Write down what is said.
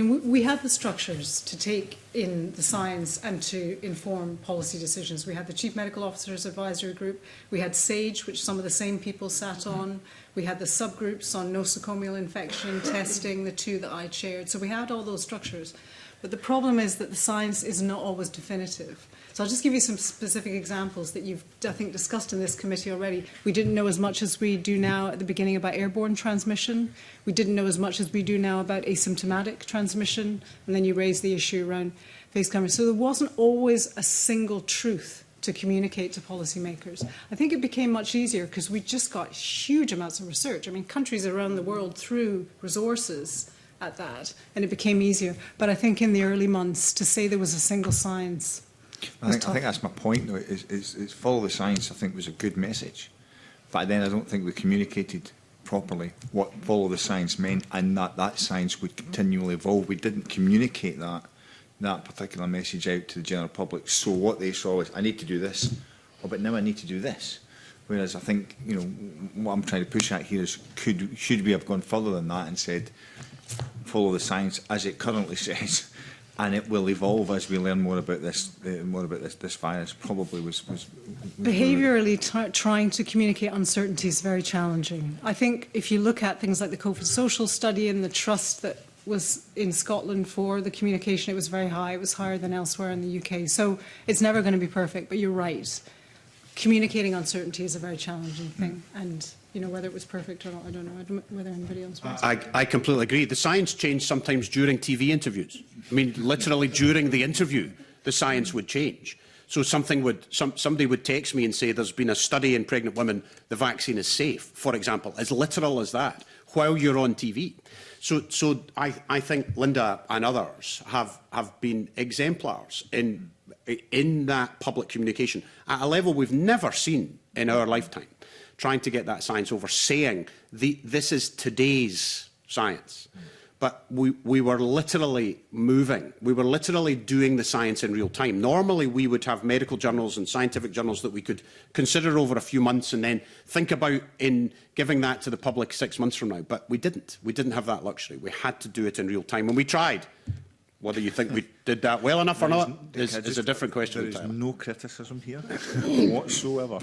We had the structures to take in the science and to inform policy decisions. We had the Chief Medical Officers Advisory Group, we had SAGE, which some of the same people sat on, we had the subgroups on nosocomial infection testing, the two that I chaired. So we had all those structures. But the problem is that the science is not always definitive. So I'll just give you some specific examples that you've, I think, discussed in this committee already. We didn't know as much as we do now at the beginning about airborne transmission. We didn't know as much as we do now about asymptomatic transmission. And then you raised the issue around face coverings. So there wasn't always a single truth to communicate to policymakers. I think it became much easier because we just got huge amounts of research. I mean, countries around the world threw resources at that, and it became easier. But I think in the early months, to say there was a single science, I think that's my point, though, is follow the science, I think, was a good message. But then I don't think we communicated properly what follow the science meant, and that science would continually evolve. We didn't communicate that particular message out to the general public. So what they saw was, I need to do this, but now I need to do this. Whereas I think, what I'm trying to push at here is, should we have gone further than that and said, follow the science as it currently says, and it will evolve as we learn more about this virus. Probably was behaviourally trying to communicate uncertainty is very challenging. I think if you look at things like the COVID social study and the trust that was in Scotland for the communication, it was very high. It was higher than elsewhere in the UK. So it's never going to be perfect, but you're right. Communicating uncertainty is a very challenging thing, and whether it was perfect or not, I don't know. I don't know whether anybody else wants to. I completely agree. The science changed sometimes during TV interviews. I mean, literally during the interview, the science would change. So somebody would text me and say, there's been a study in pregnant women, the vaccine is safe, for example, as literal as that, while you're on TV. So I think Linda and others have been exemplars in that public communication at a level we've never seen in our lifetime, trying to get that science over, saying this is today's science. But we were literally moving. We were literally doing the science in real time. Normally, we would have medical journals and scientific journals that we could consider over a few months and then think about in giving that to the public 6 months from now. But we didn't. We didn't have that luxury. We had to do it in real time. And we tried. Whether you think we did that well enough or not is a different question. There is no criticism here whatsoever.